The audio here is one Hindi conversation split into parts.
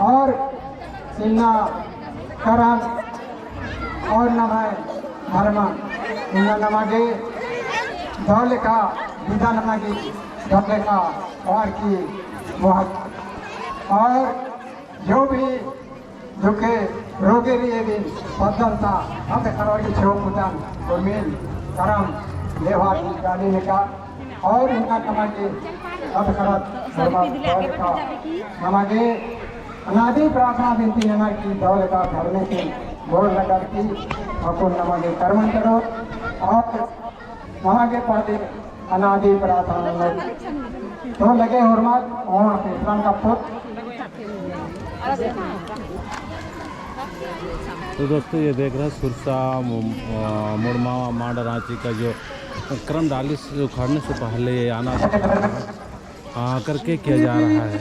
और सिन्ना करम और नमाय धर्म इन्ना नमागे दौले का विदा नमागी दौले का और की और जो भी दुखे रोगे रही भी पद्धता अब करोड़ी छो पुतन उर्मिल करम लेवा की गाली का और इनका नमागे अब करत दौले का नमागे अनादि प्रार्थना विनती नमर की दौल का धरने की गोर लगा की और नमागे कर्मन करो और नमागे पढ़ते अनादि प्रार्थना तो लगे हुर्मत और इस्लाम का पुत्र। तो दोस्तों ये देख रहे हैं सुरसा मुड़मा मांडा रांची का जो क्रम डाली से उखाड़ने से पहले आना करके किया जा रहा है।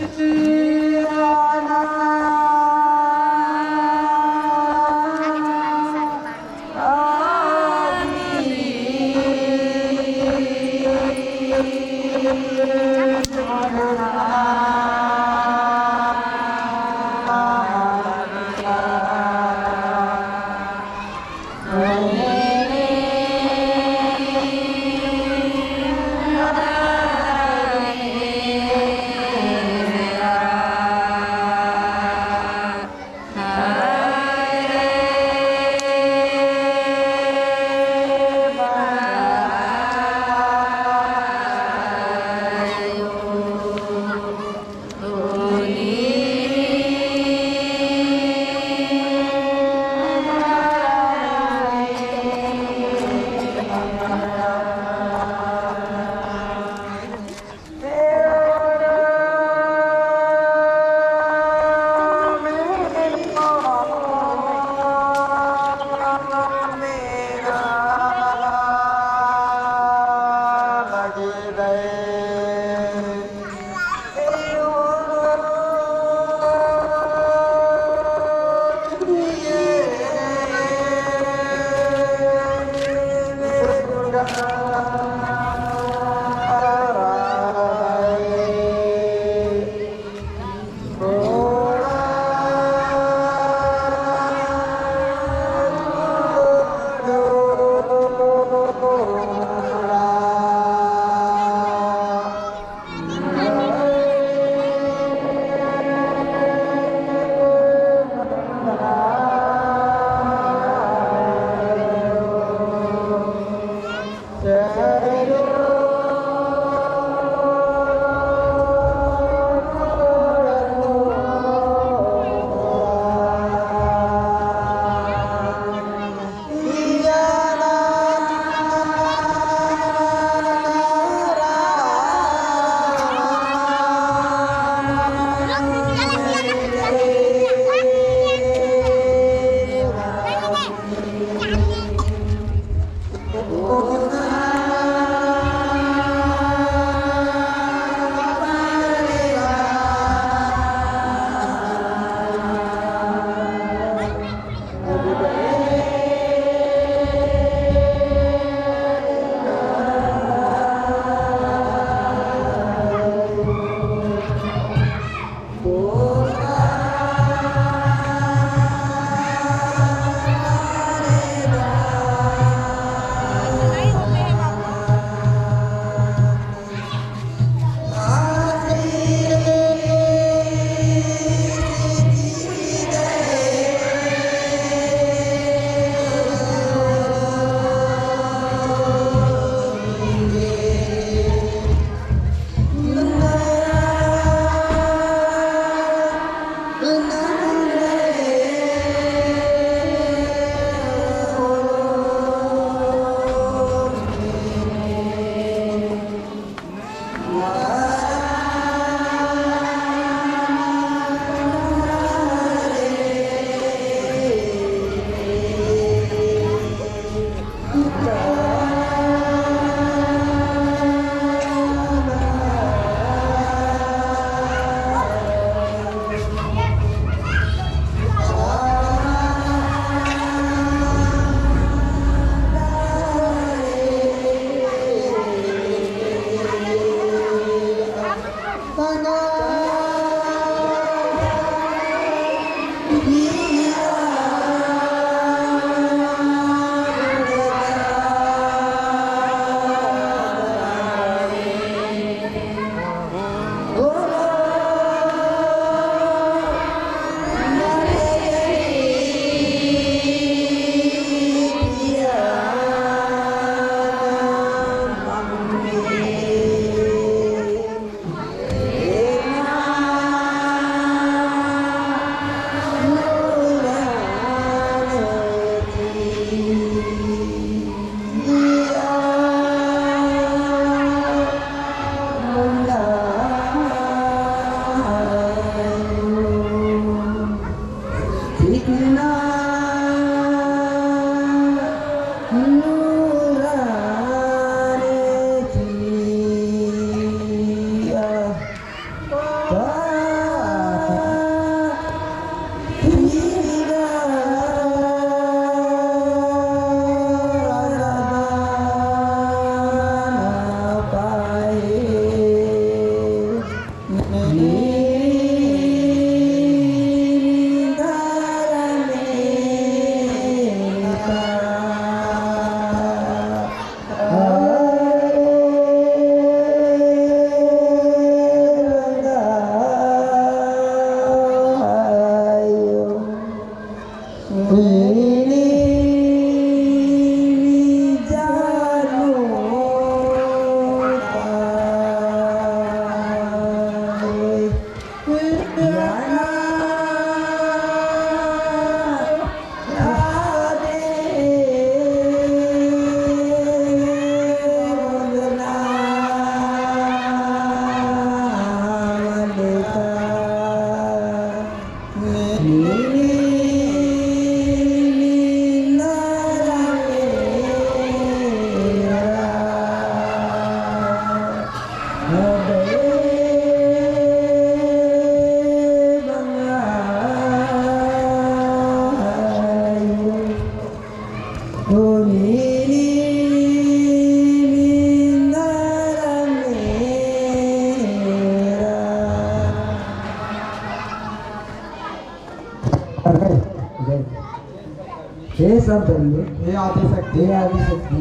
हे संतनु हे आदिशक्ति हे आदिशक्ति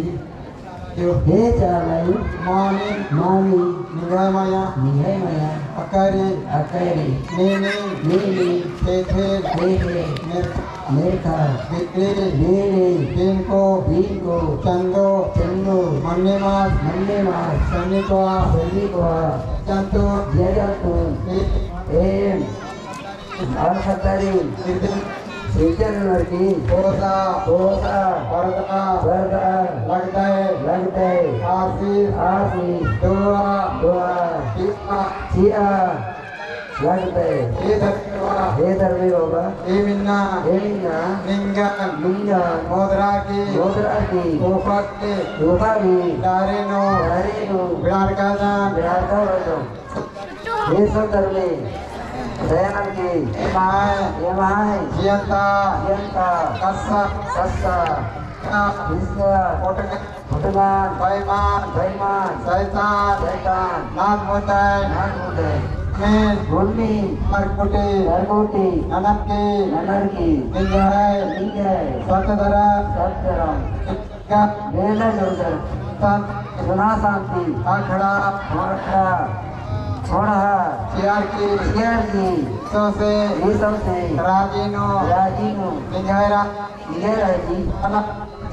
हे चालायु मानी मानी निगमया निहमया अकरी अकरी नीनी नीली थे देखे मेरखा बिक्री बेरे बीनको बीको चंदो चंदो मन्नेमास मन्नेमास सन्निकोआ संदीपवा चंतु जयजंतु एम अलखतरी सीजन लड़की कोसा कोसा वरदा वर्दा लगते आशीष आसी दुआ दुआ किस्मा चिया लगते हे धर्मेवा हे धर्मी बाबा हे मिन्ना हेमिना लिंगन लिंगा मोदरा की मोदरा की ऊपर के रूपा भी डारेनो हरेनु बिरार का नाम विराट वर्णो हे सब धर्मी दयानंद की माय ये महाय जियंता यंता कस्सा सस्ता विश्वा कोटक भगवान बैमान बैमान शैतान शैतान नाग मोताय नागुदय में भूमि मरकुटे नरकोटी ननक की ननरकी निंगाय निजय सतधरा सत्करम गत वेल जोड़कर तन सुना शांति आखड़ा मोरखा छोड़ा चियार की सियार की तो से ये सब से राजीनो राजीनु निंगायरा ये राजी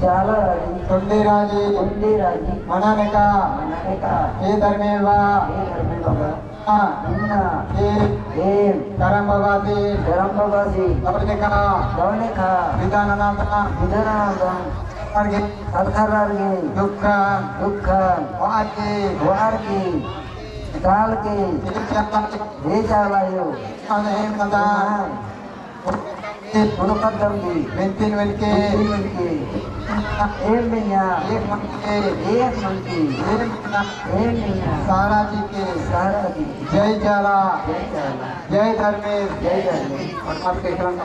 चाला राजी टुंडी राजी उंडी राजी मनाने का मनाने का हे धर्मेवा ये धर्मी बाबा इन्ना हे एम करम बाबाजी धर्म बाबा जी अपने का गवने का विधान नामना विधानागम अर्गे सत्कारार्गे दुख दुख वाके वार की काल के हे चालायो अनेम नदा गुणकदम की विंतिन विनके के एम मिया एक मन के एक मन की एम मिया सारा जी के सारा की जय जाला जय चाला जय धर्मेश जय धर्मी और आपके क्रम